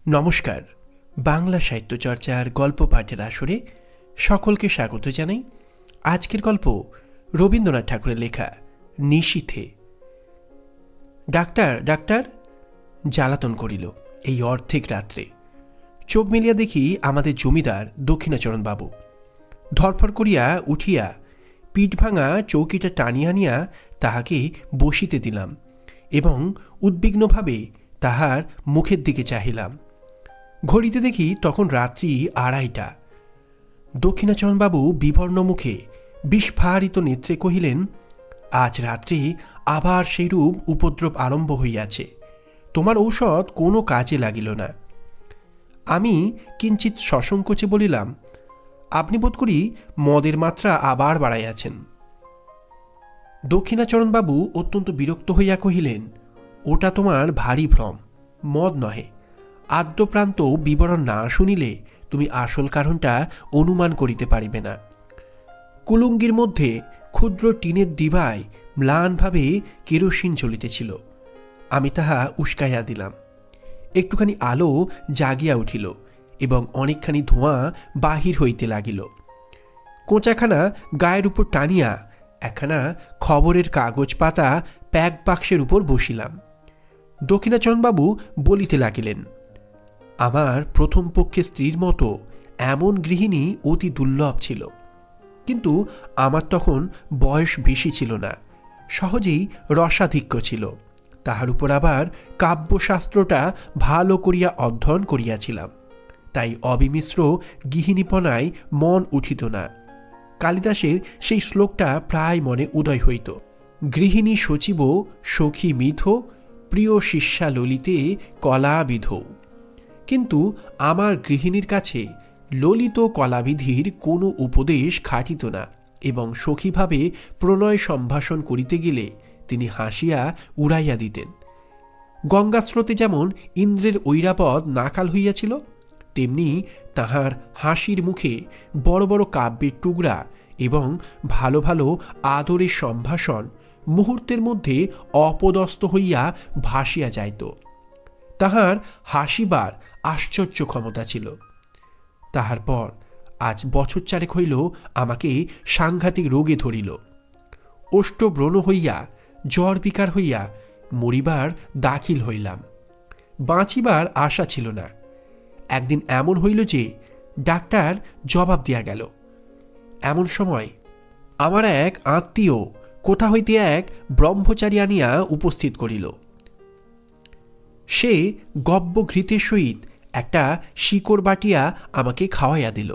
নমস্কার। বাংলা সাহিত্য চর্চার গল্প পাঠের আসরে সকলকে স্বাগত জানাই। আজকের গল্প রবীন্দ্রনাথ ঠাকুরের লেখা নিশীথে। ডাক্তার ডাক্তার জ্বালাতন করিল এই অর্ধেক রাত্রে। চোখ মেলিয়া দেখি আমাদের জমিদার দক্ষিণাচরণ বাবু। ধরফর করিয়া উঠিয়া পিঠ ভাঙা চৌকিটা টানিয়া আনিয়া তাহাকে বসিতে দিলাম এবং উদ্বিগ্নভাবে তাহার মুখের দিকে চাহিলাম। ঘড়িতে দেখি তখন রাত্রি 2:30। দক্ষিণাচরণবাবু বিবর্ণ মুখে বিস্ফারিত নেত্রে কহিলেন, আজ রাত্রে আবার সেইরূপ উপদ্রব আরম্ভ হইয়াছে। তোমার ঔষধ কোনো কাজে লাগিল না। আমি কিঞ্চিৎ সসংকোচে বলিলাম, আপনি বোধ করি মদের মাত্রা আবার বাড়াইয়াছেন। দক্ষিণাচরণবাবু অত্যন্ত বিরক্ত হইয়া কহিলেন, ওটা তোমার ভারী ভ্রম, মদ নহে। আদ্যপ্রান্ত বিবরণ না শুনিলে তুমি আসল কারণটা অনুমান করিতে পারিবে না। কুলুঙ্গির মধ্যে ক্ষুদ্র টিনের ডিবায় ম্লানভাবে কেরোসিন জ্বলিতেছিল। আমি তাহা উস্কাইয়া দিলাম। একটুখানি আলো জাগিয়া উঠিল এবং অনেকখানি ধোঁয়া বাহির হইতে লাগিল। কোঁচাখানা গায়ের উপর টানিয়া একখানা খবরের কাগজ পাতা প্যাক বাক্সের উপর বসিলাম। দক্ষিণাচরণবাবু বলিতে লাগিলেন, আমার প্রথম পক্ষে স্ত্রীর মতো এমন গৃহিণী অতি দুর্লভ ছিল, কিন্তু আমার তখন বয়স বেশি ছিল না, সহজেই রসাধিক্য ছিল। তাহার উপর আবার কাব্যশাস্ত্রটা ভালো করিয়া অধ্যয়ন করিয়াছিলাম, তাই অবিমিশ্র গৃহিণীপনায় মন উঠিত না। কালিদাসের সেই শ্লোকটা প্রায় মনে উদয় হইত, গৃহিণী সচিব সখী মিথ প্রিয় শিষ্যা ললিতে কলাবিধ। কিন্তু আমার গৃহিণীর কাছে ললিত কলাবিধির কোনো উপদেশ খাটিত না এবং সখীভাবে প্রণয় সম্ভাষণ করিতে গেলে তিনি হাসিয়া উড়াইয়া দিতেন। গঙ্গাস্রোতে যেমন ইন্দ্রের ঐরাবত নাকাল হইয়াছিল, তেমনি তাহার হাসির মুখে বড় বড় কাব্যের টুকরা এবং ভালো ভালো আদরের সম্ভাষণ মুহূর্তের মধ্যে অপদস্থ হইয়া ভাসিয়া যাইত। তাহার হাসিবার আশ্চর্য ক্ষমতা ছিল। তাহার পর আজ বছর 4 হইল আমাকে সাংঘাতিক রোগে ধরিল। ওষ্ঠব্রণ হইয়া জ্বর বিকার হইয়া মরিবার দাখিল হইলাম। বাঁচিবার আশা ছিল না। একদিন এমন হইল যে ডাক্তার জবাব দিয়া গেল। এমন সময় আমার এক আত্মীয় কোথা হইতে এক ব্রহ্মচারী আনিয়া উপস্থিত করিল। সে গব্যঘৃতের সহিত একটা শিকড় বাটিয়া আমাকে খাওয়াইয়া দিল।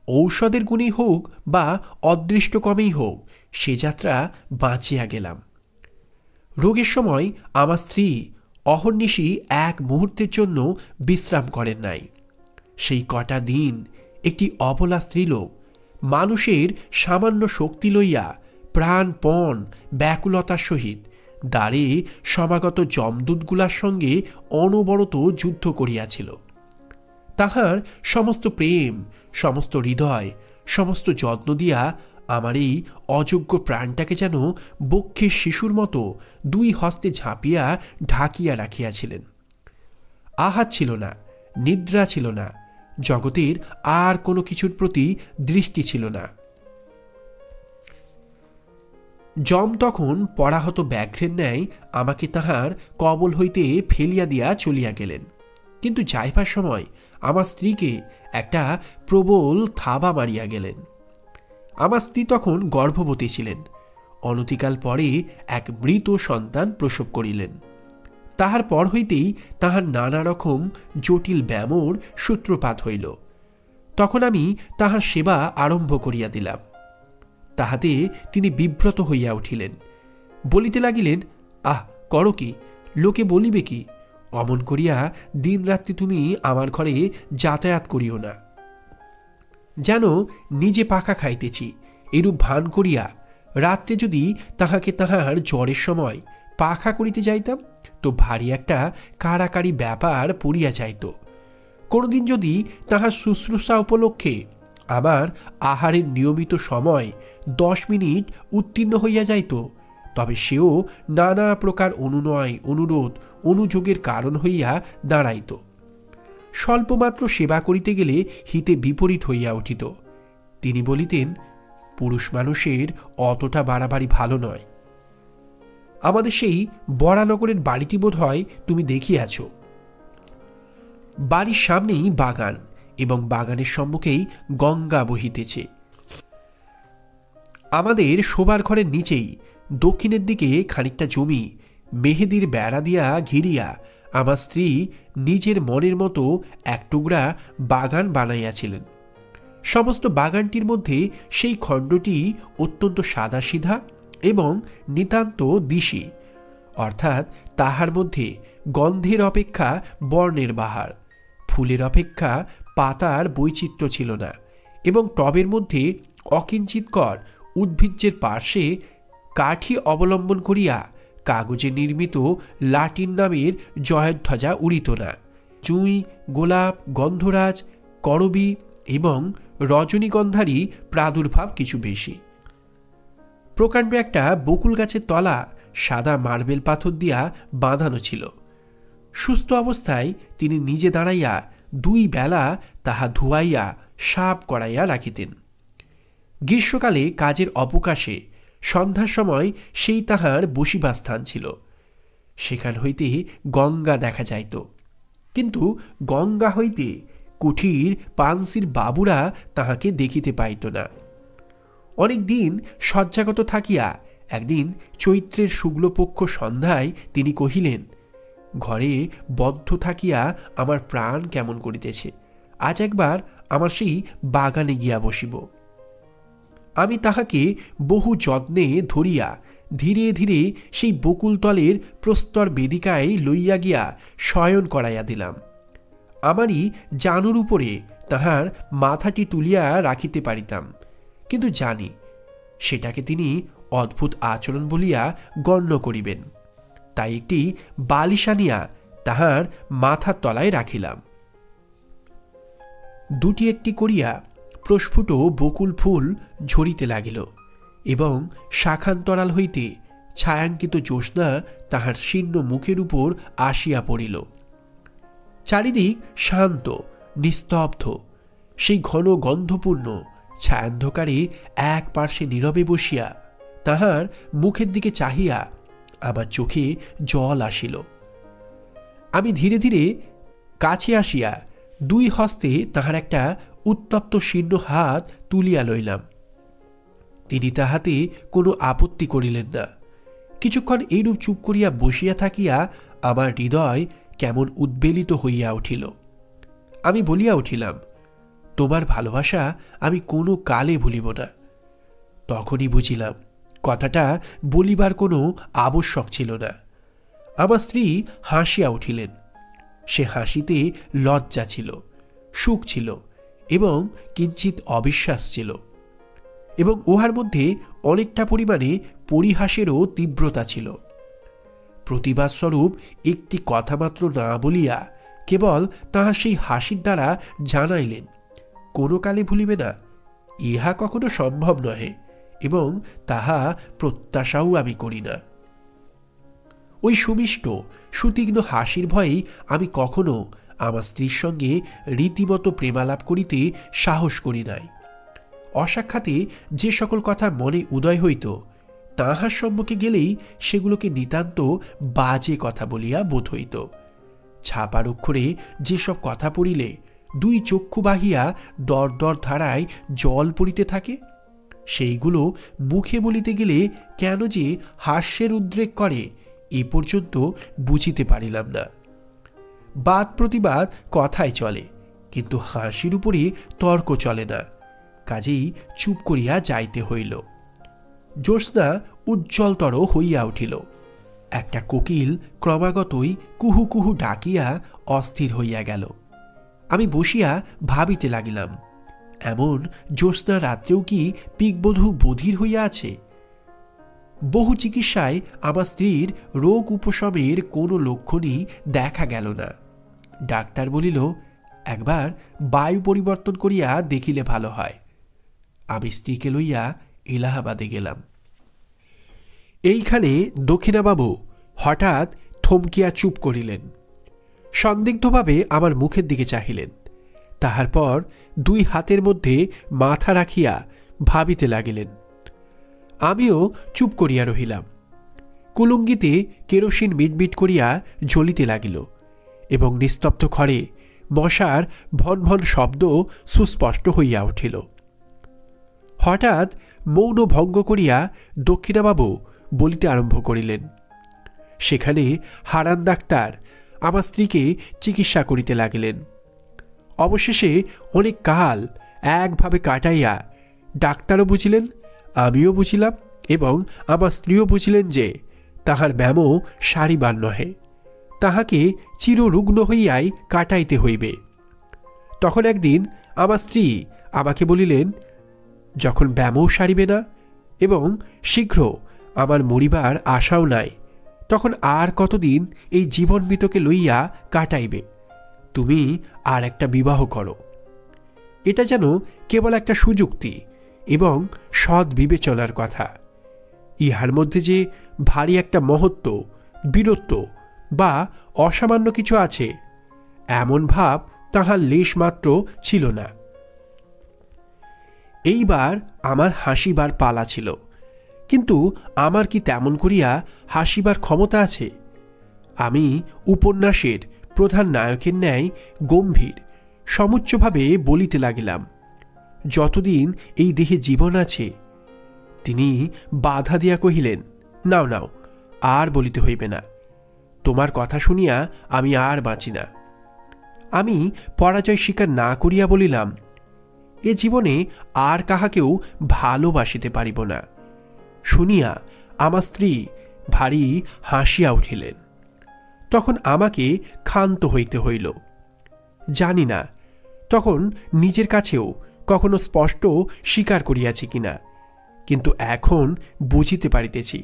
ঔষধের গুণেই হোক বা অদৃষ্টকমেই হোক, সে যাত্রা বাঁচিয়া গেলাম। রোগের সময় আমার স্ত্রী অহর্নিশি এক মুহূর্তের জন্য বিশ্রাম করেন নাই। সেই কটা দিন একটি অবলা স্ত্রীলোক মানুষের সামান্য শক্তি লইয়া প্রাণপণ ব্যাকুলতার সহিত দ্বারে সমাগত যমদূতগুলার সঙ্গে অনবরত যুদ্ধ করিয়াছিল। তাহার সমস্ত প্রেম, সমস্ত হৃদয়, সমস্ত যত্ন দিয়া আমার এই অযোগ্য প্রাণটাকে যেন বক্ষের শিশুর মতো 2 হস্তে ঝাঁপিয়া ঢাকিয়া রাখিয়াছিলেন। আহার ছিল না, নিদ্রা ছিল না, জগতের আর কোনো কিছুর প্রতি দৃষ্টি ছিল না। যম তখন পরাহত ব্যাঘ্রের ন্যায় আমাকে তাহার কবল হইতে ফেলিয়া দিয়া চলিয়া গেলেন। কিন্তু যাইবার সময় আমার স্ত্রীকে একটা প্রবল থাবা মারিয়া গেলেন। আমার স্ত্রী তখন গর্ভবতী ছিলেন। অনতিকাল পরে এক মৃত সন্তান প্রসব করিলেন। তাহার পর হইতেই তাহার নানা রকম জটিল ব্যামোর সূত্রপাত হইল। তখন আমি তাহার সেবা আরম্ভ করিয়া দিলাম। তাহাতে তিনি বিব্রত হইয়া উঠিলেন। বলিতে লাগিলেন, আহ, করো কি, লোকে বলিবে কি? অমন করিয়া দিন রাত্রি তুমি আমার ঘরে যাতায়াত করিও না। যেন নিজে পাখা খাইতেছি এরূপ ভান করিয়া রাত্রে যদি তাহাকে তাহার জ্বরের সময় পাখা করিতে যাইতাম তো ভারী একটা কাড়াকাড়ি ব্যাপার পড়িয়া যাইত। কোনোদিন যদি তাহার শুশ্রূষা উপলক্ষে আমার আহারের নিয়মিত সময় 10 মিনিট উত্তীর্ণ হইয়া যাইত, তবে সেও নানা প্রকার অনুনয়, অনুরোধ, অনুযোগের কারণ হইয়া দাঁড়াইত। স্বল্পমাত্র সেবা করিতে গেলে হিতে বিপরীত হইয়া উঠিত। তিনি বলিতেন, পুরুষ মানুষের অতটা বাড়াবাড়ি ভালো নয়। আমাদের সেই বরানগরের বাড়িটি বোধ হয় তুমি দেখিয়াছ। বাড়ির সামনেই বাগান এবং বাগানের সম্মুখেই গঙ্গা বহিতেছে। আমাদের শোবার ঘরের নিচেই দক্ষিণের দিকে খানিকটা জমি মেহেদির বেড়া দিয়া ঘিরিয়া আমার স্ত্রী নিজের মনের মতো এক টুকরা বাগান বানাইয়াছিলেন। সমস্ত বাগানটির মধ্যে সেই খণ্ডটি অত্যন্ত সাদাসিধা এবং নিতান্ত দিশি, অর্থাৎ তাহার মধ্যে গন্ধের অপেক্ষা বর্ণের বাহার, ফুলের অপেক্ষা পাতার বৈচিত্র্য ছিল না, এবং টবের মধ্যে অকিঞ্চিৎকর উদ্ভিজ্জের পার্শ্বে কাঠি অবলম্বন করিয়া কাগজে নির্মিত লাটিন নামের জয়ধ্বজা উড়িত না। জুঁই, গোলাপ, গন্ধরাজ, করবী এবং রজনীগন্ধারই প্রাদুর্ভাব কিছু বেশি। প্রকাণ্ড একটা বকুল গাছের তলা সাদা মার্বেল পাথর দিয়া বাঁধানো ছিল। সুস্থ অবস্থায় তিনি নিজে দাঁড়াইয়া 2 বেলা তাহা ধুয়াইয়া সাপ করাইয়া রাখিতেন। গ্রীষ্মকালে কাজের অবকাশে সন্ধ্যার সময় সেই তাহার বসিবার স্থান ছিল। সেখান হইতে গঙ্গা দেখা যাইত, কিন্তু গঙ্গা হইতে কুঠির পানসির বাবুরা তাহাকে দেখিতে পাইত না। অনেক দিন শয্যাগত থাকিয়া একদিন চৈত্রের শুক্লপক্ষ সন্ধ্যায় তিনি কহিলেন, ঘরে বদ্ধ থাকিয়া আমার প্রাণ কেমন করিতেছে, আজ একবার আমার সেই বাগানে গিয়া বসিব। আমি তাহাকে বহু যত্নে ধরিয়া ধীরে ধীরে সেই বকুলতলের প্রস্তর বেদিকায় লইয়া গিয়া শয়ন করাইয়া দিলাম। আমারই জানুর উপরে তাহার মাথাটি তুলিয়া রাখিতে পারিতাম, কিন্তু জানি সেটাকে তিনি অদ্ভুত আচরণ বলিয়া গণ্য করিবেন, তাই একটি বালিশ আনিয়া তাহার মাথার তলায় রাখিলাম। 2টি একটি করিয়া প্রস্ফুট বকুল ফুল ঝরিতে লাগিল এবং শাখান্তরাল হইতে ছায়াঙ্কিত জ্যোৎস্না তাহার শীর্ণ মুখের উপর আসিয়া পড়িল। চারিদিক শান্ত নিস্তব্ধ। সেই ঘন গন্ধপূর্ণ ছায়ান্ধকারে এক পার্শ্বে নীরবে বসিয়া তাহার মুখের দিকে চাহিয়া আমার চোখে জল আসিল। আমি ধীরে ধীরে কাছে আসিয়া 2 হস্তে তাহার একটা উত্তপ্ত শীর্ণ হাত তুলিয়া লইলাম। তিনি তাহাতে কোনো আপত্তি করিলেন না। কিছুক্ষণ এইরূপ চুপ করিয়া বসিয়া থাকিয়া আমার হৃদয় কেমন উদ্বেলিত হইয়া উঠিল। আমি বলিয়া উঠিলাম, তোমার ভালোবাসা আমি কোনো কালে ভুলিব না। তখনই বুঝিলাম কথাটা বলিবার কোনো আবশ্যক ছিল না। আমার স্ত্রী হাসিয়া উঠিলেন। সে হাসিতে লজ্জা ছিল, সুখ ছিল এবং কিঞ্চিত অবিশ্বাস ছিল, এবং উহার মধ্যে অনেকটা পরিমাণে পরিহাসেরও তীব্রতা ছিল। প্রতিবাদস্বরূপ একটি কথা মাত্র না বলিয়া কেবল তাহার সেই হাসির দ্বারা জানাইলেন, কোনো কালে ভুলিবে না, ইহা কখনো সম্ভব নহে এবং তাহা প্রত্যাশাও আমি করি না। ওই সুমিষ্ট সুতীক্ষ্ণ হাসির ভয়েই আমি কখনো আমার স্ত্রীর সঙ্গে রীতিমতো প্রেমালাপ করিতে সাহস করি নাই। অসাক্ষাতে যে সকল কথা মনে উদয় হইত, তাহার সম্মুখে গেলেই সেগুলোকে নিতান্ত বাজে কথা বলিয়া বোধ হইত। ছাপার অক্ষরে যেসব কথা পড়িলে 2 চক্ষু বাহিয়া দর দর ধারায় জল পড়িতে থাকে, সেইগুলো মুখে বলিতে গেলে কেন যে হাস্যের উদ্রেক করে এ পর্যন্ত বুঝিতে পারিলাম না। বাদ প্রতিবাদ কথায় চলে, কিন্তু হাসির উপরে তর্ক চলে না। কাজেই চুপ করিয়া যাইতে হইল। জ্যোৎস্না উজ্জ্বলতর হইয়া উঠিল। একটা কোকিল ক্রমাগতই কুহু কুহু ডাকিয়া অস্থির হইয়া গেল। আমি বসিয়া ভাবিতে লাগিলাম, এমন জ্যোৎস্না রাত্রেও কি পিকবধূ বধির হইয়া আছে? বহু চিকিৎসায় আমার স্ত্রীর রোগ উপশমের কোনো লক্ষণই দেখা গেল না। ডাক্তার বলিল, একবার বায়ু পরিবর্তন করিয়া দেখিলে ভালো হয়। আমি স্ত্রীকে লইয়া এলাহাবাদে গেলাম। এইখানে দক্ষিণাবাবু হঠাৎ থমকিয়া চুপ করিলেন। সন্দিগ্ধভাবে আমার মুখের দিকে চাহিলেন। তাহার পর 2 হাতের মধ্যে মাথা রাখিয়া ভাবিতে লাগিলেন। আমিও চুপ করিয়া রহিলাম। কুলুঙ্গিতে কেরোসিন মিটমিট করিয়া জ্বলিতে লাগিল এবং নিস্তব্ধ ঘরে মশার ভন ভন শব্দ সুস্পষ্ট হইয়া উঠিল। হঠাৎ মৌন ভঙ্গ করিয়া দক্ষিণাবাবু বলিতে আরম্ভ করিলেন। সেখানে হারান ডাক্তার আমার স্ত্রীকে চিকিৎসা করিতে লাগিলেন। অবশেষে অনেক কাল একভাবে কাটাইয়া ডাক্তারও বুঝিলেন, আমিও বুঝিলাম এবং আমার স্ত্রীও বুঝিলেন যে তাহার ব্যামো সারিবার নহে, তাহাকে চিররুগ্ন হইয়াই কাটাইতে হইবে। তখন একদিন আমার স্ত্রী আমাকে বলিলেন, যখন ব্যামও সারিবে না এবং শীঘ্র আমার মরিবার আশাও নাই, তখন আর কতদিন এই জীবন মৃতকে লইয়া কাটাইবে? তুমি আর একটা বিবাহ করো। এটা যেন কেবল একটা সুযুক্তি এবং সৎ বিবেচনার কথা। ইহার মধ্যে যে ভারী একটা মহত্ব, বীরত্ব বা অসামান্য কিছু আছে, এমন ভাব তাহার লেশমাত্র ছিল না। এইবার আমার হাসিবার পালা ছিল, কিন্তু আমার কি তেমন করিয়া হাসিবার ক্ষমতা আছে? আমি উপন্যাসের প্রধান নায়কের ন্যায় গম্ভীর সমুচ্চভাবে বলিতে লাগিলাম, যতদিন এই দেহে জীবন আছে। তিনি বাধা দিয়া কহিলেন, নাও নাও, আর বলিতে হইবে না। তোমার কথা শুনিয়া আমি আর বাঁচি না। আমি পরাজয় স্বীকার না করিয়া বলিলাম, এ জীবনে আর কাহাকেও ভালোবাসিতে পারিব না। শুনিয়া আমার স্ত্রী ভারী হাসিয়া উঠিলেন। তখন আমাকে ক্ষান্ত হইতে হইল। জানি না তখন নিজের কাছেও কখনো স্পষ্ট স্বীকার করিয়াছি কিনা, কিন্তু এখন বুঝিতে পারিতেছি,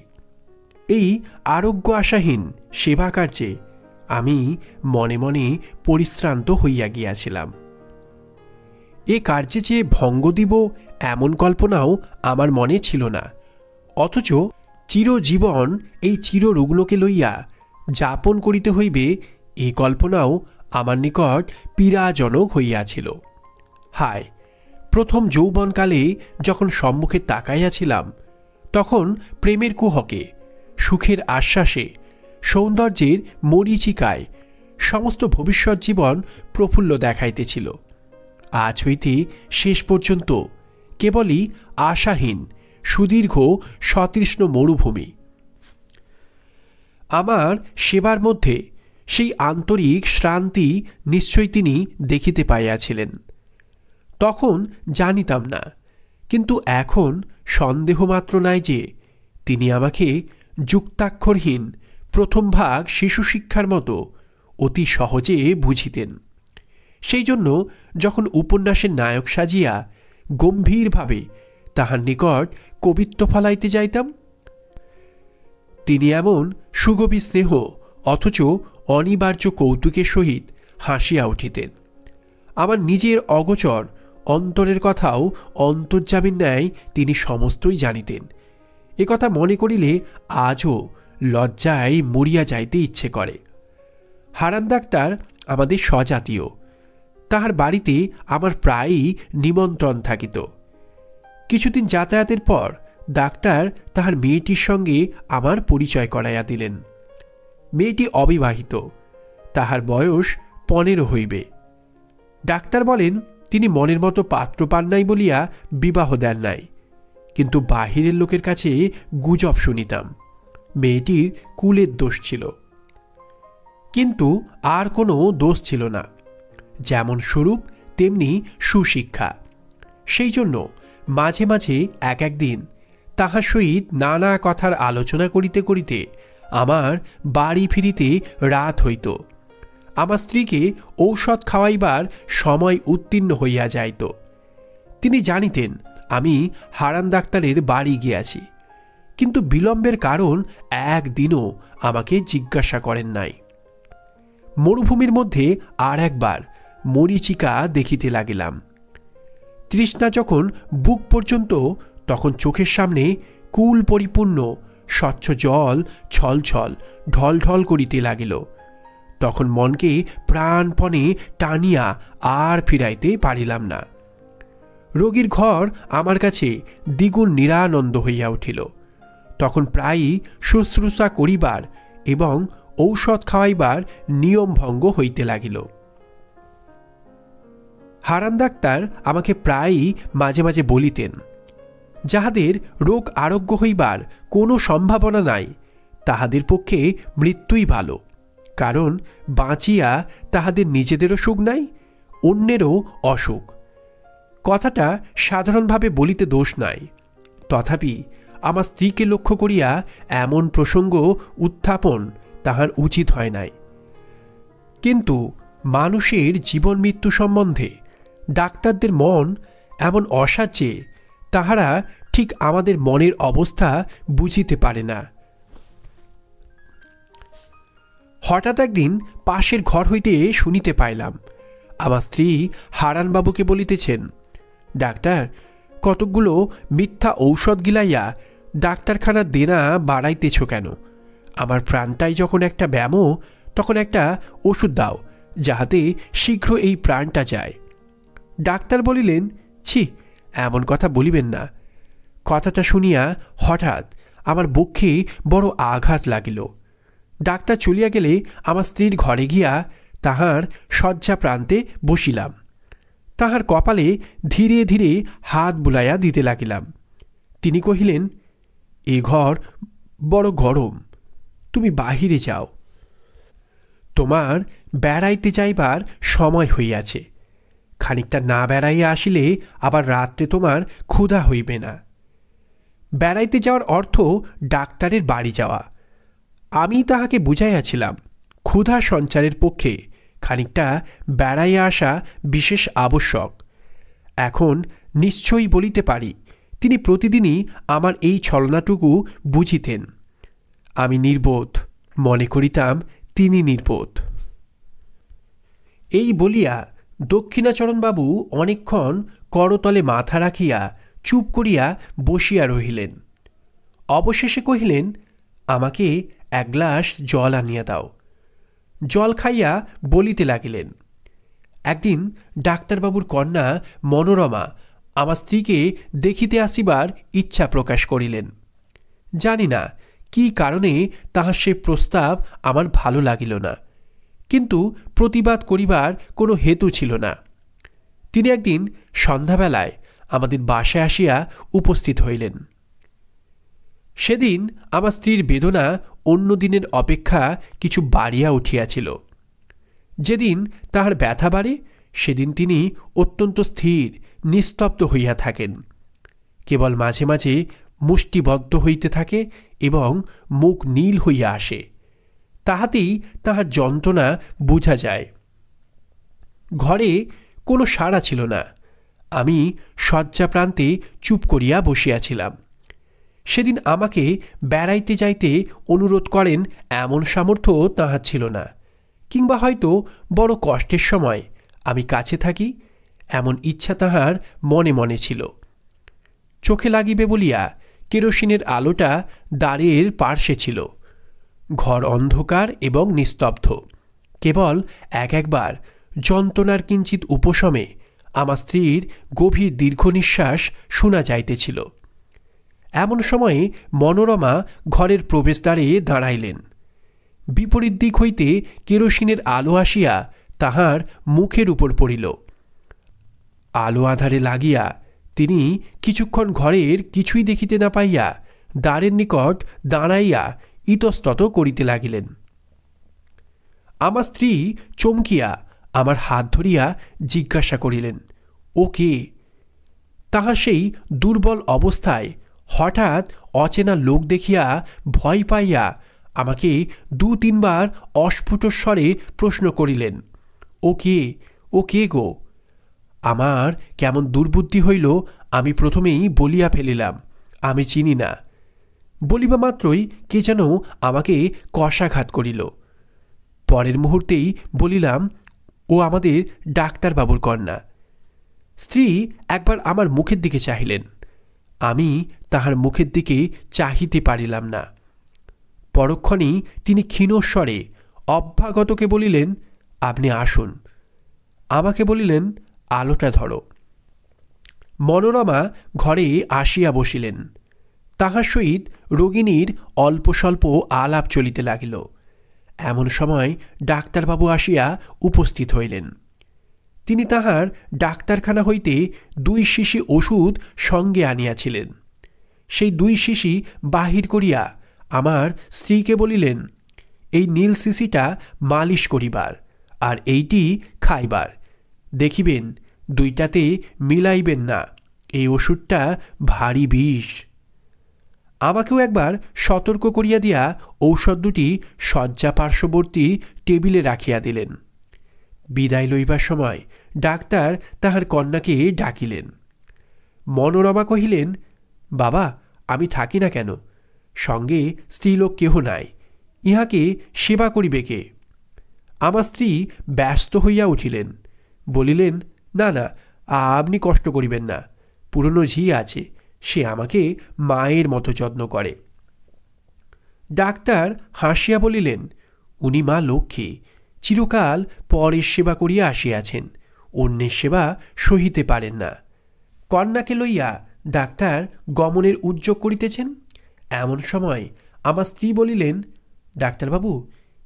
এই আরোগ্য আশাহীন সেবা কার্যে আমি মনে মনে পরিশ্রান্ত হইয়া গিয়াছিলাম। এ কার্যে যে ভঙ্গ দিব এমন কল্পনাও আমার মনে ছিল না, অথচ চিরজীবন এই চিররুগ্নকে লইয়া যাপন করিতে হইবে এই কল্পনাও আমার নিকট পীড়াজনক হইয়াছিল। হায়, প্রথম যৌবনকালে যখন সম্মুখে তাকাইয়াছিলাম, তখন প্রেমের কুহকে, সুখের আশ্বাসে, সৌন্দর্যের মরীচিকায় সমস্ত ভবিষ্যৎ জীবন প্রফুল্ল দেখাইতেছিল। আজ হইতে শেষ পর্যন্ত কেবলই আশাহীন সুদীর্ঘ সতৃষ্ণ মরুভূমি। আমার সেবার মধ্যে সেই আন্তরিক শ্রান্তি নিশ্চয়ই তিনি দেখিতে পাইয়াছিলেন। তখন জানিতাম না, কিন্তু এখন সন্দেহমাত্র নাই যে তিনি আমাকে যুক্তাক্ষরহীন প্রথম ভাগ শিশু শিক্ষার মতো অতি সহজে বুঝিতেন। সেই জন্য যখন উপন্যাসের নায়ক সাজিয়া গম্ভীরভাবে তাহার নিকট কবিত্ব ফলাইতে যাইতাম, তিনি এমন সুগভীর স্নেহ অথচ অনিবার্য কৌতুকের সহিত হাসিয়া উঠিতেন। আমার নিজের অগোচর অন্তরের কথাও অন্তর্যামীর ন্যায় তিনি সমস্তই জানিতেন। একথা মনে করিলে আজও লজ্জায় মরিয়া যাইতে ইচ্ছে করে। হারান ডাক্তার আমাদের স্বজাতীয়। তাহার বাড়িতে আমার প্রায়ই নিমন্ত্রণ থাকিত। কিছুদিন যাতায়াতের পর ডাক্তার তাহার মেয়েটির সঙ্গে আমার পরিচয় করাইয়া দিলেন। মেয়েটি অবিবাহিত, তাহার বয়স 15 হইবে। ডাক্তার বলেন তিনি মনের মতো পাত্র পান নাই বলিয়া বিবাহ দেন নাই, কিন্তু বাহিরের লোকের কাছে গুজব শুনিতাম মেয়েটির কুলের দোষ ছিল। কিন্তু আর কোনো দোষ ছিল না, যেমন স্বরূপ তেমনি সুশিক্ষা। সেই জন্য মাঝে মাঝে এক একদিন তাহার সহিত নানা কথার আলোচনা করিতে করিতে আমার বাড়ি ফিরিতে রাত হইত। আমার স্ত্রীকে ঔষধ খাওয়াইবার সময় উত্তীর্ণ হইয়া যাইত। তিনি জানিতেন আমি হারান ডাক্তারের বাড়ি গিয়াছি, কিন্তু বিলম্বের কারণ একদিনও আমাকে জিজ্ঞাসা করেন নাই। মরুভূমির মধ্যে আর একবার মরীচিকা দেখিতে লাগিলাম। তৃষ্ণা যখন বুক পর্যন্ত, তখন চোখের সামনে কুল পরিপূর্ণ স্বচ্ছ জল ছলছল ঢলঢল করিতে লাগিল। তখন মনকে প্রাণপণে টানিয়া আর ফিরাইতে পারিলাম না। রোগীর ঘর আমার কাছে দ্বিগুণ নিরানন্দ হইয়া উঠিল। তখন প্রায়ই শুশ্রূষা করিবার এবং ঔষধ খাওয়াইবার নিয়ম ভঙ্গ হইতে লাগিল। হারান ডাক্তার আমাকে প্রায়ই মাঝে মাঝে বলিতেন, যাহাদের রোগ আরোগ্য হইবার কোনো সম্ভাবনা নাই তাহাদের পক্ষে মৃত্যুই ভালো, কারণ বাঁচিয়া তাহাদের নিজেদেরও সুখ নাই, অন্যেরও অসুখ। কথাটা সাধারণভাবে বলিতে দোষ নাই, তথাপি আমার স্ত্রীকে লক্ষ্য করিয়া এমন প্রসঙ্গ উত্থাপন তাহার উচিত হয় নাই। কিন্তু মানুষের জীবন মৃত্যু সম্বন্ধে ডাক্তারদের মন এমন অসাড় যে তাহারা ঠিক আমাদের মনের অবস্থা বুঝিতে পারে না। হঠাৎ একদিন পাশের ঘর হইতে শুনিতে পাইলাম আমার স্ত্রী হারানবাবুকে বলিতেছেন, ডাক্তার, কতকগুলো মিথ্যা ঔষধ গিলাইয়া ডাক্তারখানার দেনা বাড়াইতেছ কেন? আমার প্রাণটাই যখন একটা ব্যামো, তখন একটা ওষুধ দাও, যাহাতে শীঘ্র এই প্রাণটা যায়। ডাক্তার বলিলেন, ছি, এমন কথা বলিবেন না। কথাটা শুনিয়া হঠাৎ আমার বক্ষে বড় আঘাত লাগিল। ডাক্তার চলিয়া গেলে আমার স্ত্রীর ঘরে গিয়া তাহার শয্যা প্রান্তে বসিলাম। তাহার কপালে ধীরে ধীরে হাত বুলাইয়া দিতে লাগিলাম। তিনি কহিলেন, এ ঘর বড় গরম, তুমি বাহিরে যাও, তোমার বেড়াইতে যাইবার সময় হইয়াছে। খানিকটা না বেড়াইয়া আসিলে আবার রাত্রে তোমার ক্ষুধা হইবে না। বেড়াইতে যাওয়ার অর্থ ডাক্তারের বাড়ি যাওয়া। আমি তাহাকে বুঝাইয়াছিলাম ক্ষুধা সঞ্চারের পক্ষে খানিকটা বেড়াইয়া আসা বিশেষ আবশ্যক। এখন নিশ্চয়ই বলিতে পারি তিনি প্রতিদিনই আমার এই ছলনাটুকু বুঝিতেন। আমি নির্বোধ, মনে করিতাম তিনি নির্বোধ। এই বলিয়া দক্ষিণাচরণবাবু অনেকক্ষণ করতলে মাথা রাখিয়া চুপ করিয়া বসিয়া রহিলেন। অবশেষে কহিলেন, আমাকে এক গ্লাস জল আনিয়া দাও। জল খাইয়া বলিতে লাগিলেন, একদিন ডাক্তারবাবুর কন্যা মনোরমা আমার স্ত্রীকে দেখিতে আসিবার ইচ্ছা প্রকাশ করিলেন। জানি না কি কারণে তাহার সে প্রস্তাব আমার ভালো লাগিল না, কিন্তু প্রতিবাদ করিবার কোনো হেতু ছিল না। তিনি একদিন সন্ধ্যাবেলায় আমাদের বাসায় আসিয়া উপস্থিত হইলেন। সেদিন আমার স্ত্রীর বেদনা অন্য দিনের অপেক্ষা কিছু বাড়িয়া উঠিয়াছিল। যেদিন তাহার ব্যথা বাড়ে সেদিন তিনি অত্যন্ত স্থির নিস্তব্ধ হইয়া থাকেন। কেবল মাঝে মাঝে মুষ্টিবদ্ধ হইতে থাকে এবং মুখ নীল হইয়া আসে। তাহাতেই তাহার যন্ত্রণা বুঝা যায়। ঘরে কোনো সাড়া ছিল না। আমি শয্যা প্রান্তে চুপ করিয়া বসিয়াছিলাম। সেদিন আমাকে বেড়াইতে যাইতে অনুরোধ করেন এমন সামর্থ্য তাহার ছিল না, কিংবা হয়তো বড় কষ্টের সময় আমি কাছে থাকি এমন ইচ্ছা তাহার মনে মনে ছিল। চোখে লাগিবে বলিয়া কেরোসিনের আলোটা দ্বারের পার্শ্বে ছিল। ঘর অন্ধকার এবং নিস্তব্ধ। কেবল একবার যন্ত্রণার কিঞ্চিত উপশমে আমার স্ত্রীর গভীর দীর্ঘ নিঃশ্বাস শোনা যাইতেছিল। এমন সময়ে মনোরমা ঘরের প্রবেশদ্বারে দাঁড়াইলেন। বিপরীত দিক হইতে কেরোসিনের আলো আসিয়া তাহার মুখের উপর পড়িল। আলো আধারে লাগিয়া তিনি কিছুক্ষণ ঘরের কিছুই দেখিতে না পাইয়া দ্বারের নিকট দাঁড়াইয়া ইতস্তত করিতে লাগিলেন। আমার স্ত্রী চমকিয়া আমার হাত ধরিয়া জিজ্ঞাসা করিলেন, ও কে? তাহার সেই দুর্বল অবস্থায় হঠাৎ অচেনা লোক দেখিয়া ভয় পাইয়া আমাকে ২-৩ বার অস্ফুট স্বরে প্রশ্ন করিলেন, ও কে, ও কে গো? আমার কেমন দুর্বুদ্ধি হইল, আমি প্রথমেই বলিয়া ফেলিলাম, আমি চিনি না। বলিবা মাত্রই কে যেন আমাকে কষাঘাত করিল। পরের মুহূর্তেই বলিলাম, ও আমাদের ডাক্তারবাবুর কন্যা। স্ত্রী একবার আমার মুখের দিকে চাহিলেন। আমি তাহার মুখের দিকে চাহিতে পারিলাম না। পরক্ষণেই তিনি ক্ষীণস্বরে অভ্যাগতকে বলিলেন, আপনি আসুন। আমাকে বলিলেন, আলোটা ধরো। মনোরমা ঘরে আসিয়া বসিলেন। তাহার সহিত রোগিণীর অল্প স্বল্প আলাপ চলিতে লাগিল। এমন সময় ডাক্তারবাবু আসিয়া উপস্থিত হইলেন। তিনি তাহার ডাক্তারখানা হইতে 2 শিশি ওষুধ সঙ্গে আনিয়াছিলেন। সেই 2 শিশি বাহির করিয়া আমার স্ত্রীকে বলিলেন, এই নীল শিশিটা মালিশ করিবার, আর এইটি খাইবার। দেখিবেন দুইটাতে মিলাইবেন না, এই ওষুধটা ভারী বিষ। আমাকেও একবার সতর্ক করিয়া দিয়া ঔষধ দুটি শয্যা পার্শ্ববর্তী টেবিলে রাখিয়া দিলেন। বিদায় লইবার সময় ডাক্তার তাহার কন্যাকে ডাকিলেন। মনোরমা কহিলেন, বাবা, আমি থাকি না কেন? সঙ্গে স্ত্রীলোক কেহ নাই, ইহাকে সেবা করিবে কে? আমার স্ত্রী ব্যস্ত হইয়া উঠিলেন, বলিলেন, না না, আপনি কষ্ট করিবেন না, পুরনো ঝি আছে, সে আমাকে মায়ের মতো যত্ন করে। ডাক্তার হাসিয়া বলিলেন, উনি মা লক্ষ্মী, চিরকাল পরের সেবা করিয়া আসিয়াছেন, অন্যের সেবা সহিতে পারেন না। কন্যাকে লইয়া ডাক্তার গমনের উদ্যোগ করিতেছেন। এমন সময় আমার স্ত্রী বলিলেন, ডাক্তারবাবু,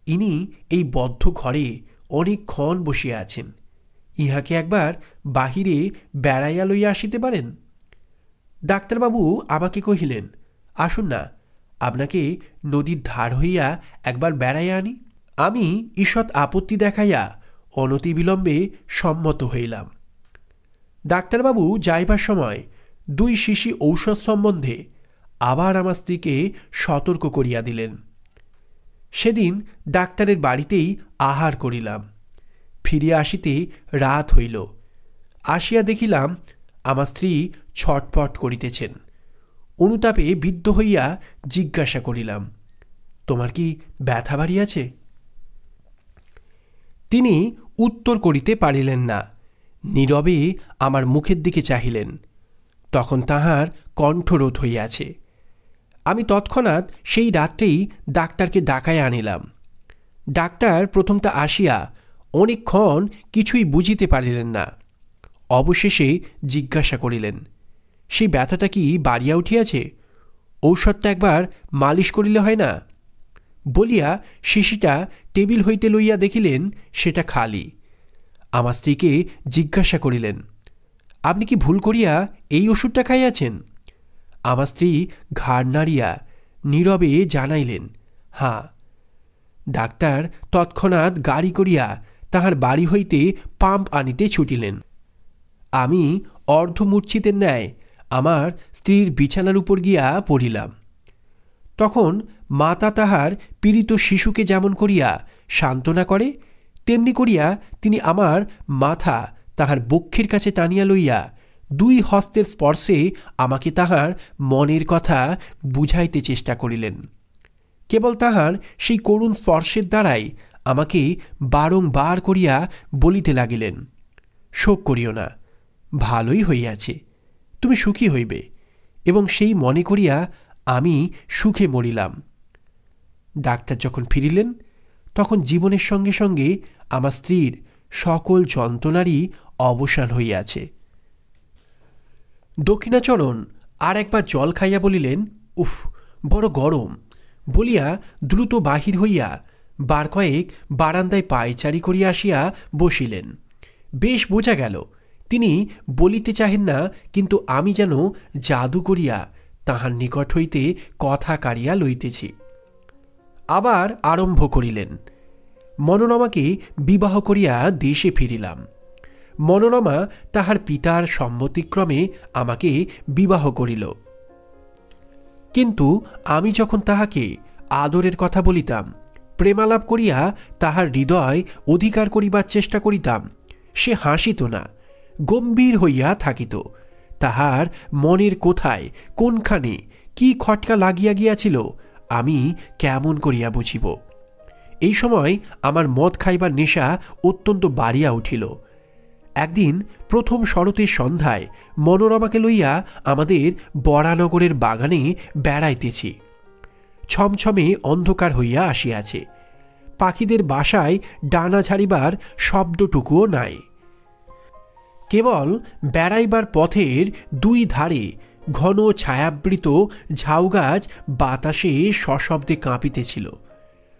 ইনি এই বদ্ধ ঘরে অনেকক্ষণ বসিয়া আছেন, ইহাকে একবার বাহিরে বেড়াইয়া লইয়া আসিতে পারেন। ডাক্তারবাবু আমাকে কহিলেন, আসুন না, আপনাকে নদীর ধার হইয়া একবার বেড়াইয়া আনি। আমি ঈষৎ আপত্তি দেখাইয়া অনতিবিলম্বে সম্মত হইলাম। ডাক্তারবাবু যাইবার সময় 2 শিশি ঔষধ সম্বন্ধে আবার আমার স্ত্রীকে সতর্ক করিয়া দিলেন। সেদিন ডাক্তারের বাড়িতেই আহার করিলাম। ফিরিয়া আসিতে রাত হইল। আসিয়া দেখিলাম আমার স্ত্রী ছটপট করিতেছেন। অনুতাপে বিদ্ধ হইয়া জিজ্ঞাসা করিলাম, তোমার কি ব্যথা বাড়িয়াছে? তিনি উত্তর করিতে পারিলেন না, নীরবে আমার মুখের দিকে চাহিলেন। তখন তাহার কণ্ঠরোধ হইয়াছে। আমি তৎক্ষণাৎ সেই রাত্রেই ডাক্তারকে ডাকাইয়া আনিলাম। ডাক্তার প্রথমটা আসিয়া অনেকক্ষণ কিছুই বুঝিতে পারিলেন না। অবশেষে জিজ্ঞাসা করিলেন, সেই ব্যথাটা কি বাড়িয়া উঠিয়াছে? ঔষধটা একবার মালিশ করিলে হয় না? বলিয়া শিশিটা টেবিল হইতে লইয়া দেখিলেন সেটা খালি। আমার স্ত্রীকে জিজ্ঞাসা করিলেন, আপনি কি ভুল করিয়া এই ওষুধটা খাইয়াছেন? আমার স্ত্রী ঘাড় নাড়িয়া নীরবে জানাইলেন, হাঁ। ডাক্তার তৎক্ষণাৎ গাড়ি করিয়া তাহার বাড়ি হইতে পাম্প আনিতে ছুটিলেন। আমি অর্ধমূর্ছিতের ন্যায় আমার স্ত্রীর বিছানার উপর গিয়া পড়িলাম। তখন মাতা তাহার পীড়িত শিশুকে যেমন করিয়া সান্ত্বনা করে, তেমনি করিয়া তিনি আমার মাথা তাহার বক্ষের কাছে টানিয়া লইয়া 2 হস্তের স্পর্শে আমাকে তাহার মনের কথা বুঝাইতে চেষ্টা করিলেন। কেবল তাহার সেই করুণ স্পর্শের দ্বারাই আমাকে বারংবার করিয়া বলিতে লাগিলেন, শোক করিও না, ভালোই হইয়াছে, তুমি সুখী হইবে। এবং সেই মনে করিয়া আমি সুখে মরিলাম। ডাক্তার যখন ফিরিলেন, তখন জীবনের সঙ্গে সঙ্গে আমার স্ত্রীর সকল যন্ত্রণারই অবসান হইয়াছে। দক্ষিণাচরণ আর একবার জল খাইয়া বলিলেন, উফ, বড় গরম, বলিয়া দ্রুত বাহির হইয়া বার কয়েক বারান্দায় পায়চারি করিয়া আসিয়া বসিলেন। বেশ বোঝা গেল তিনি বলিতে চাহেন না, কিন্তু আমি যেন জাদু করিয়া তাহার নিকট হইতে কথা কাড়িয়া লইতেছি। আবার আরম্ভ করিলেন, মনোরমাকে বিবাহ করিয়া দেশে ফিরিলাম। মনোরমা তাহার পিতার সম্মতিক্রমে আমাকে বিবাহ করিল। কিন্তু আমি যখন তাহাকে আদরের কথা বলিতাম, প্রেমালাপ করিয়া তাহার হৃদয় অধিকার করিবার চেষ্টা করিতাম, সে হাসিত না, গম্ভীর হইয়া থাকিত। তাহার মনের কোথায়, কোনখানে কি খটকা লাগিয়া গিয়াছিল আমি কেমন করিয়া বুঝিব? এই সময় আমার মদ খাইবার নেশা অত্যন্ত বাড়িয়া উঠিল। একদিন প্রথম শরতের সন্ধ্যায় মনোরমাকে লইয়া আমাদের বরানগরের বাগানে বেড়াইতেছি। ছমছমে অন্ধকার হইয়া আসিয়াছে। পাখিদের বাসায় ডানা ঝাড়িবার শব্দটুকুও নাই। কেবল বেড়াইবার পথের দুই ধারে ঘন ছায়াবৃত ঝাউগাছ বাতাসে সশব্দে কাঁপিতেছিল।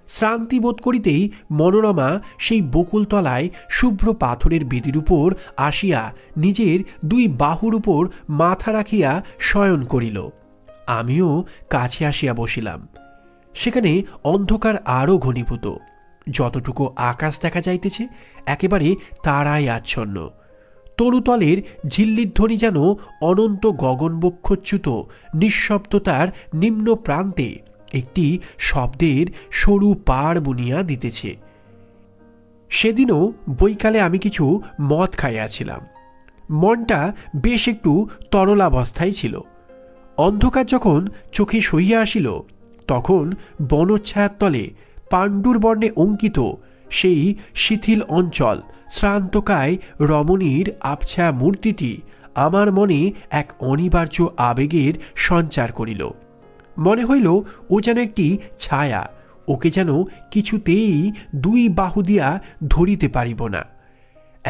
শ্রান্তি বোধ করিতেই মনোরমা সেই বকুলতলায় শুভ্র পাথরের বেদির উপর আসিয়া নিজের দুই বাহুর উপর মাথা রাখিয়া শয়ন করিল। আমিও কাছে আসিয়া বসিলাম। সেখানে অন্ধকার আরও ঘনীভূত। যতটুকু আকাশ দেখা যাইতেছে একেবারে তারাই আচ্ছন্ন। তরুতলের ঝিল্লিধ্বনি যেন অনন্ত গগনবক্ষচ্যুত নিঃশব্দতার নিম্ন প্রান্তে একটি শব্দের সরু পাড় বুনিয়া দিতেছে। সেদিনও বৈকালে আমি কিছু মদ খাইয়াছিলাম। মনটা বেশ একটু তরলাবস্থায় ছিল। অন্ধকার যখন চোখে সহিয়া আসিল তখন বনচ্ছায়ার তলে পাণ্ডুর বর্ণে অঙ্কিত সেই শিথিল অঞ্চল শ্রান্তকায় রমণীর আবছা মূর্তিটি আমার মনে এক অনিবার্য আবেগের সঞ্চার করিল। মনে হইল ও যেন একটি ছায়া, ওকে যেন কিছুতেই দুই বাহু দিয়া ধরিতে পারিব না।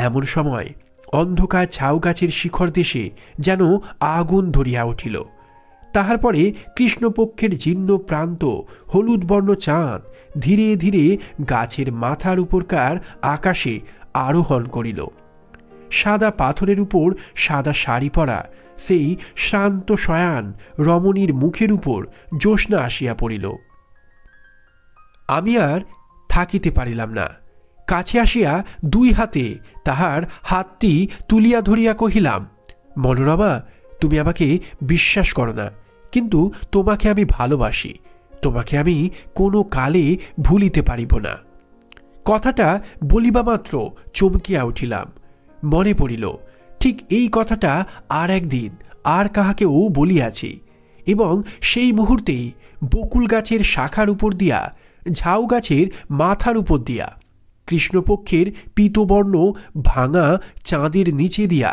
এমন সময় অন্ধকার ঝাউ গাছের শিখর দেশে যেন আগুন ধরিয়া উঠিল। তাহার পরে কৃষ্ণপক্ষের জীর্ণ প্রান্ত হলুদ বর্ণ চাঁদ ধীরে ধীরে গাছের মাথার উপরকার আকাশে আরোহণ করিল। সাদা পাথরের উপর সাদা শাড়ি পরা সেই শ্রান্ত শয়ান রমণীর মুখের উপর জ্যোৎস্না আসিয়া পড়িল। আমি আর থাকিতে পারিলাম না। কাছে আসিয়া দুই হাতে তাহার হাতটি তুলিয়া ধরিয়া কহিলাম, মনোরমা, তুমি আমাকে বিশ্বাস করো না, কিন্তু তোমাকে আমি ভালোবাসি। তোমাকে আমি কোনো কালে ভুলিতে পারিব না। কথাটা বলিবা মাত্র চমকিয়া উঠিলাম। মনে পড়িল ঠিক এই কথাটা আর একদিন আর কাহাকেও বলিয়াছি, এবং সেই মুহূর্তেই বকুল গাছের শাখার উপর দিয়া, ঝাউ গাছের মাথার উপর দিয়া, কৃষ্ণপক্ষের পীতবর্ণ ভাঙা চাঁদের নিচে দিয়া,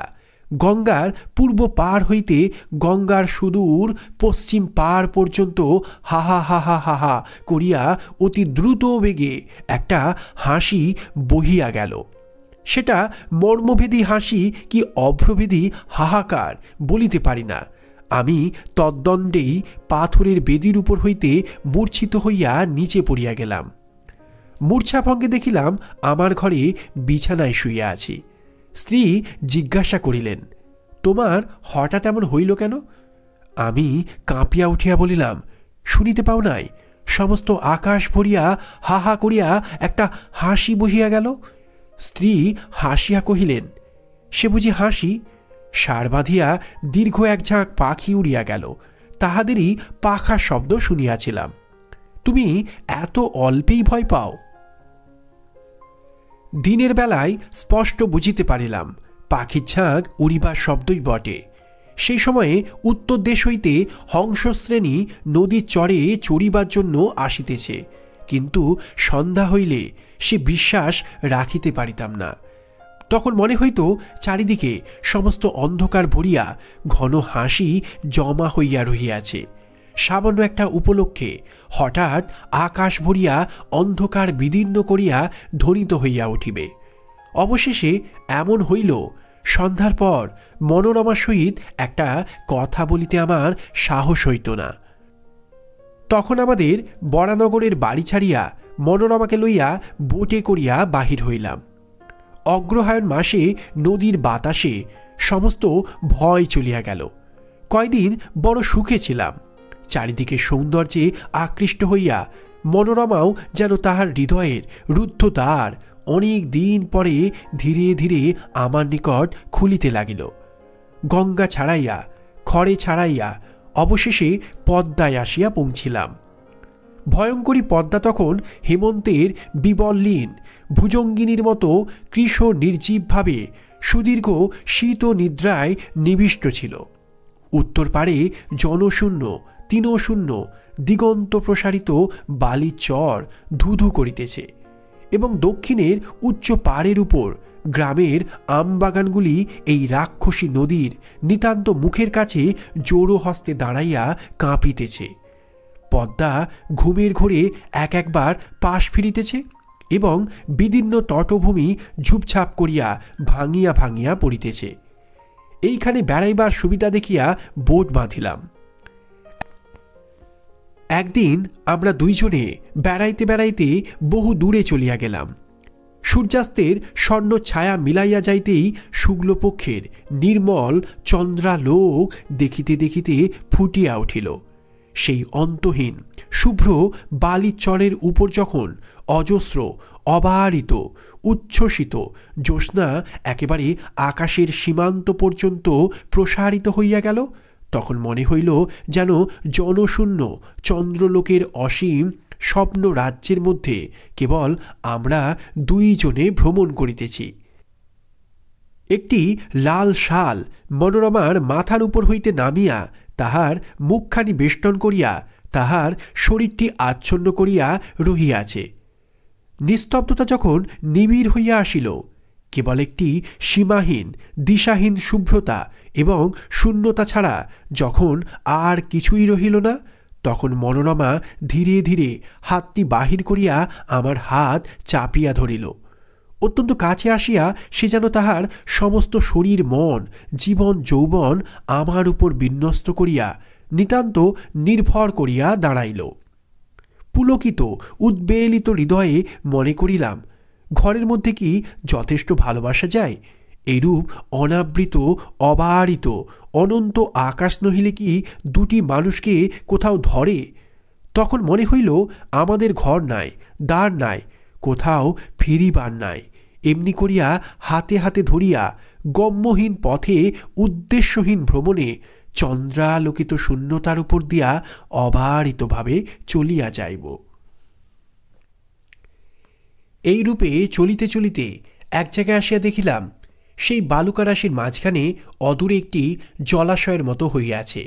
গঙ্গার পূর্ব পার হইতে গঙ্গার সুদূর পশ্চিম পার পর্যন্ত হাহা হাহা হাহা করিয়া অতি দ্রুত বেগে একটা হাসি বহিয়া গেল। সেটা মর্মভেদী হাসি কি অভ্রভেদী হাহাকার বলিতে পারি না। আমি তদ্দণ্ডেই পাথরের বেদির উপর হইতে মূর্ছিত হইয়া নিচে পড়িয়া গেলাম। মূর্ছাভঙ্গে দেখিলাম আমার ঘরে বিছানায় শুইয়া আছি। স্ত্রী জিজ্ঞাসা করিলেন, তোমার হঠাৎ এমন হইল কেন? আমি কাঁপিয়া উঠিয়া বলিলাম, শুনিতে পাও নাই? সমস্ত আকাশ ভরিয়া হাহা করিয়া একটা হাসি বহিয়া গেল। স্ত্রী হাসিয়া কহিলেন, সে বুঝি হাসি? সার বাঁধিয়া দীর্ঘ এক ঝাঁক পাখি উড়িয়া গেল, তাহাদেরই পাখার শব্দ শুনিয়াছিলাম। তুমি এত অল্পেই ভয় পাও? দিনের বেলায় স্পষ্ট বুঝিতে পারিলাম পাখির ঝাঁক উড়িবার শব্দই বটে। সেই সময়ে উত্তর দেশ হইতে হংসশ্রেণী নদীর চরে চড়িবার জন্য আসিতেছে, কিন্তু সন্ধ্যা হইলে সে বিশ্বাস রাখিতে পারিতাম না। তখন মনে হইত চারিদিকে সমস্ত অন্ধকার ভরিয়া ঘন হাসি জমা হইয়া রহিয়াছে। সামান্য একটা উপলক্ষে হঠাৎ আকাশ ভরিয়া অন্ধকার বিদীর্ণ করিয়া ধ্বনিত হইয়া উঠিবে। অবশেষে এমন হইল, সন্ধ্যার পর মনোরমার সহিত একটা কথা বলিতে আমার সাহস হইত না। তখন আমাদের বরানগরের বাড়ি ছাড়িয়া মনোরমাকে লইয়া বোটে করিয়া বাহির হইলাম। অগ্রহায়ণ মাসে নদীর বাতাসে সমস্ত ভয় চলিয়া গেল। কয়দিন বড় সুখে ছিলাম। চারিদিকে সৌন্দর্যে আকৃষ্ট হইয়া মনোরমাও যেন তাহার হৃদয়ের রুদ্ধ দ্বার অনেক দিন পরে ধীরে ধীরে আমার নিকট খুলিতে লাগিল। গঙ্গা ছাড়াইয়া, খড়ে ছাড়াইয়া অবশেষে পদ্মায় আসিয়া পৌঁছিলাম। ভয়ঙ্করী পদ্মা তখন হেমন্তের বিবর্লীন ভুজঙ্গিনীর মতো কৃশ নির্জীবভাবে সুদীর্ঘ শীত নিদ্রায় নিবিষ্ট ছিল। উত্তর পারে জনশূন্য তৃণশূন্য দিগন্ত প্রসারিত বালির চর ধুধু করিতেছে, এবং দক্ষিণের উচ্চ পাড়ের উপর গ্রামের আমবাগানগুলি এই রাক্ষসী নদীর নিতান্ত মুখের কাছে জোড়ো হস্তে দাঁড়াইয়া কাঁপিতেছে। পদ্মা ঘুমের ঘোরে এক একবার পাশ ফিরিতেছে, এবং বিদীর্ণ তটভূমি ঝুপঝাপ করিয়া ভাঙিয়া ভাঙিয়া পড়িতেছে। এইখানে বেড়াইবার সুবিধা দেখিয়া বোট বাঁধিলাম। একদিন আমরা দুইজনে বেড়াইতে বেড়াইতে বহু দূরে চলিয়া গেলাম। সূর্যাস্তের স্বর্ণ ছায়া মিলাইয়া যাইতেই শুক্লপক্ষের নির্মল চন্দ্রালোক দেখিতে দেখিতে ফুটিয়া উঠিল। সেই অন্তহীন শুভ্র বালিচরের উপর যখন অজস্র অবারিত উচ্ছ্বসিত জ্যোৎস্না একেবারে আকাশের সীমান্ত পর্যন্ত প্রসারিত হইয়া গেল, তখন মনে হইল যেন জনশূন্য চন্দ্রলোকের অসীম স্বপ্ন রাজ্যের মধ্যে কেবল আমরা দুইজনে ভ্রমণ করিতেছি। একটি লাল শাল মনোরমার মাথার উপর হইতে নামিয়া তাহার মুখখানি বেষ্টন করিয়া তাহার শরীরটি আচ্ছন্ন করিয়া রহিয়াছে। নিস্তব্ধতা যখন নিবিড় হইয়া আসিল, কেবল একটি সীমাহীন দিশাহীন শুভ্রতা এবং শূন্যতা ছাড়া যখন আর কিছুই রহিল না, তখন মনোরমা ধীরে ধীরে হাতটি বাহির করিয়া আমার হাত চাপিয়া ধরিল। অত্যন্ত কাছে আসিয়া সে যেন তাহার সমস্ত শরীর মন জীবন যৌবন আমার উপর বিন্যস্ত করিয়া নিতান্ত নির্ভর করিয়া দাঁড়াইল। পুলকিত উদ্বেলিত হৃদয়ে মনে করিলাম, ঘরের মধ্যে কি যথেষ্ট ভালোবাসা যায়? এইরূপ অনাবৃত অবারিত অনন্ত আকাশ নহিলে কি দুটি মানুষকে কোথাও ধরে? তখন মনে হইল আমাদের ঘর নাই, দ্বার নাই, কোথাও ফিরিবার নাই। এমনি করিয়া হাতে হাতে ধরিয়া গম্যহীন পথে উদ্দেশ্যহীন ভ্রমণে চন্দ্রালোকিত শূন্যতার উপর দিয়া অবারিতভাবে চলিয়া যাইব। এইরূপে চলিতে চলিতে এক জায়গায় আসিয়া দেখিলাম, সেই বালুকারাশির মাঝখানে অদূরে একটি জলাশয়ের মতো হইয়াছে।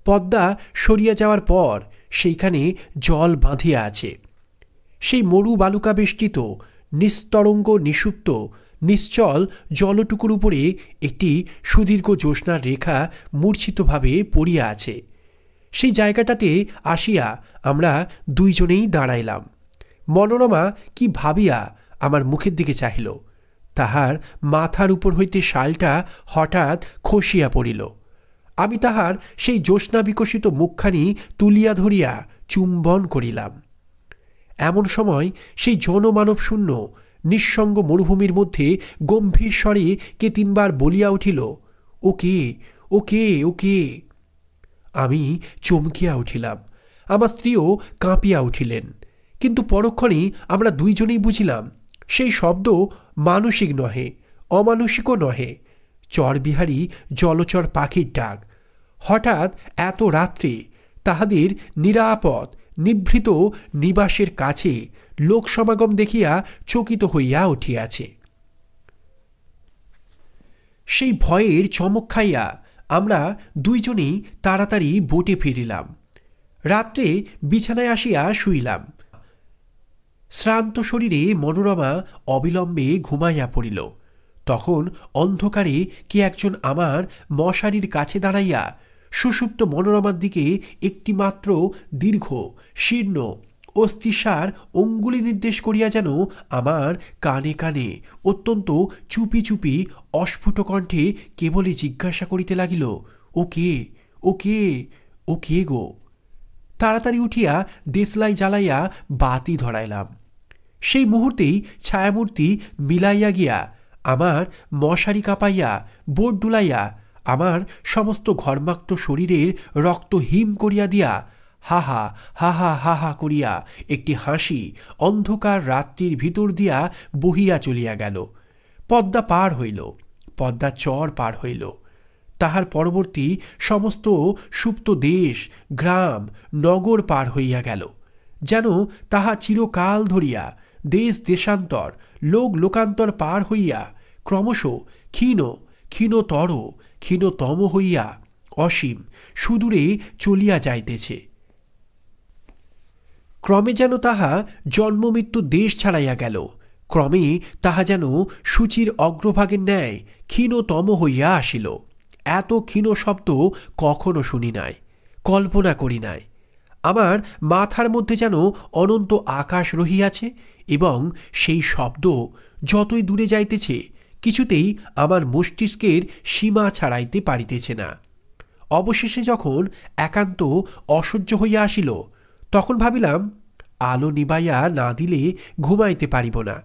পদ্মা সরিয়া যাওয়ার পর সেইখানে জল বাঁধিয়া আছে। সেই মরু বালুকা বেষ্টিত নিস্তরঙ্গ নিষুপ্ত নিশ্চল জলটুকুর উপরে একটি সুদীর্ঘ জ্যোৎস্নার রেখা মূর্ছিতভাবে পড়িয়া আছে। সেই জায়গাটাতে আসিয়া আমরা দুইজনেই দাঁড়াইলাম। মনোরমা কি ভাবিয়া আমার মুখের দিকে চাহিল। তাহার মাথার উপর হইতে শালটা হঠাৎ খসিয়া পড়িল। আমি তাহার সেই জ্যোৎস্না বিকশিত মুখখানি তুলিয়া ধরিয়া চুম্বন করিলাম। এমন সময় সেই জনমানব শূন্য নিঃসঙ্গ মরুভূমির মধ্যে গম্ভীর স্বরে কে তিনবার বলিয়া উঠিল, ও কে, ও কে, ও কে? আমি চমকিয়া উঠিলাম, আমার স্ত্রীও কাঁপিয়া উঠিলেন। কিন্তু পরক্ষণেই আমরা দুইজনেই বুঝিলাম সেই শব্দ মানসিক নহে, অমানসিকও নহে, চরবিহারী জলচর পাখির ডাক। হঠাৎ এত রাত্রে তাহাদের নিরাপদ নিভৃত নিবাসের কাছে লোকসমাগম দেখিয়া চকিত হইয়া উঠিয়াছে। সেই ভয়ের চমক খাইয়া আমরা দুইজনেই তাড়াতাড়ি বোটে ফিরিলাম। রাত্রে বিছানায় আসিয়া শুইলাম। শ্রান্ত শরীরে মনোরমা অবিলম্বে ঘুমাইয়া পড়িল। তখন অন্ধকারে কে একজন আমার মশারির কাছে দাঁড়াইয়া সুষুপ্ত মনোরমার দিকে একটিমাত্র দীর্ঘ শীর্ণ অস্থিসার অঙ্গুলি নির্দেশ করিয়া যেন আমার কানে কানে অত্যন্ত চুপি চুপি অস্ফুট কণ্ঠে কেবলই জিজ্ঞাসা করিতে লাগিল, ও কে, ও কে, ও কে গো? তাড়াতাড়ি উঠিয়া দেশলাই জ্বালাইয়া বাতি ধরাইলাম। সেই মুহূর্তেই ছায়ামূর্তি মিলাইয়া গিয়া আমার মশারি কাঁপাইয়া বোট ডুলাইয়া আমার সমস্ত ঘর্মাক্ত শরীরের রক্ত হিম করিয়া দিয়া হাহা হাহা হাহা করিয়া একটি হাসি অন্ধকার রাত্রির ভিতর দিয়া বহিয়া চলিয়া গেল। পদ্মা পার হইল, পদ্মা চর পার হইল। তাহার পরবর্তী সমস্ত সুপ্ত দেশ গ্রাম নগর পার হইয়া গেল। যেন তাহা চিরকাল ধরিয়া দেশ দেশান্তর লোক লোকান্তর পার হইয়া ক্রমশ ক্ষীণ ক্ষীণতর ক্ষীণতম হইয়া অসীম সুদূরে চলিয়া যাইতেছে। ক্রমে যেন তাহা জন্মমৃত্যু দেশ ছাড়াইয়া গেল। ক্রমে তাহা যেন সূচির অগ্রভাগের ন্যায় ক্ষীণতম হইয়া আসিল। এত ক্ষীণ শব্দ কখনো শুনি নাই, কল্পনা করি নাই। আমার মাথার মধ্যে যেন অনন্ত আকাশ রহিয়াছে এবং সেই শব্দ যতই দূরে যাইতেছে কিছুতেই আমার মস্তিষ্কের সীমা ছাড়াইতে পারিতেছে না। অবশেষে যখন একান্ত অসহ্য হইয়া আসিল তখন ভাবিলাম আলো নিবাইয়া না দিলে ঘুমাইতে পারিব না।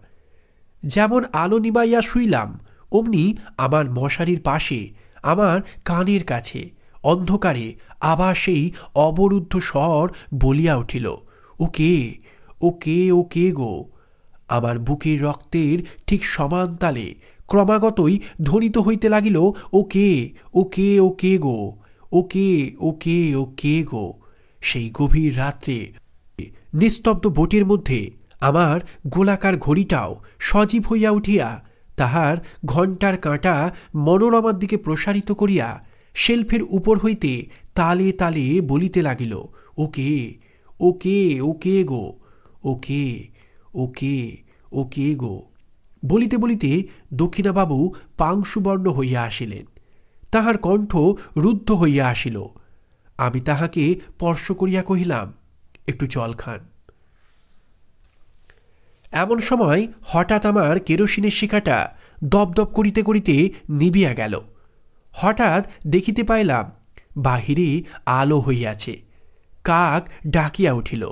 যেমন আলো নিবাইয়া শুইলাম অমনি আমার মশারির পাশে আমার কানের কাছে অন্ধকারে আবার সেই অবরুদ্ধ স্বর বলিয়া উঠিল, ওকে ওকে ওকে গো। আমার বুকের রক্তের ঠিক সমান তালে ক্রমাগতই ধ্বনিত হইতে লাগিল, ওকে ওকে ওকে গো, ওকে ওকে ওকে গো। সেই গভীর রাত্রে নিস্তব্ধ বোটের মধ্যে আমার গোলাকার ঘড়িটাও সজীব হইয়া উঠিয়া তাহার ঘণ্টার কাঁটা মনোরমার দিকে প্রসারিত করিয়া শেলফের উপর হইতে তালে তালে বলিতে লাগিল, ওকে ওকে ওকে গো, ওকে ওকে ওকে গো। বলিতে বলিতে দক্ষিণাবাবু পাংশুবর্ণ হইয়া আসিলেন। তাহার কণ্ঠ রুদ্ধ হইয়া আসিল। আমি তাহাকে স্পর্শ করিয়া কহিলাম, একটু জল খান। এমন সময় হঠাৎ আমার কেরোসিনের শিখাটা দপদপ করিতে করিতে নিবিয়া গেল। হঠাৎ দেখিতে পাইলাম বাহিরে আলো হইয়াছে। কাক ডাকিয়া উঠিল,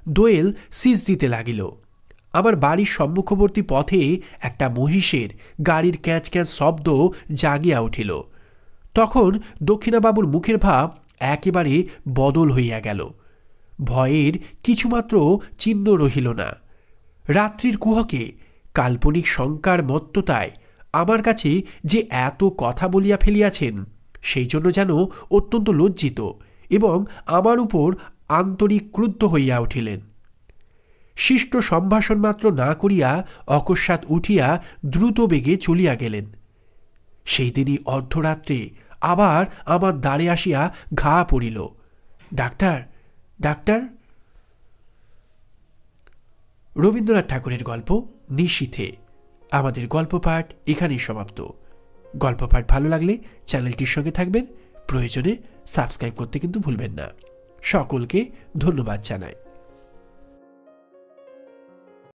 দোয়েল সিজ দিতে লাগিল। আমার বাড়ির সম্মুখবর্তী পথে একটা মহিষের গাড়ির ক্যাঁচ ক্যাঁচ শব্দ জাগিয়া উঠিল। তখন দক্ষিণাবাবুর মুখের ভাব একেবারে বদল হইয়া গেল। ভয়ের কিছুমাত্র চিহ্ন রহিল না। রাত্রির কুহকে কাল্পনিক শঙ্কার মত্ততায় আমার কাছে যে এত কথা বলিয়া ফেলিয়াছেন সেই জন্য যেন অত্যন্ত লজ্জিত এবং আমার উপর আন্তরিক ক্রুদ্ধ হইয়া উঠিলেন। শিষ্ট সম্ভাষণ মাত্র না করিয়া অকস্মাৎ উঠিয়া দ্রুত বেগে চলিয়া গেলেন। সেই দিনই অর্ধরাত্রে আবার আমার দ্বারে আসিয়া ঘা পড়িল, ডাক্তার ডাক্তার। রবীন্দ্রনাথ ঠাকুরের গল্প নিশীথে আমাদের গল্প পাঠ এখানেই সমাপ্ত। গল্প পাঠ ভালো লাগলে চ্যানেলটির সঙ্গে থাকবেন, প্রয়োজনে সাবস্ক্রাইব করতে কিন্তু ভুলবেন না। সকলকে ধন্যবাদ জানাই।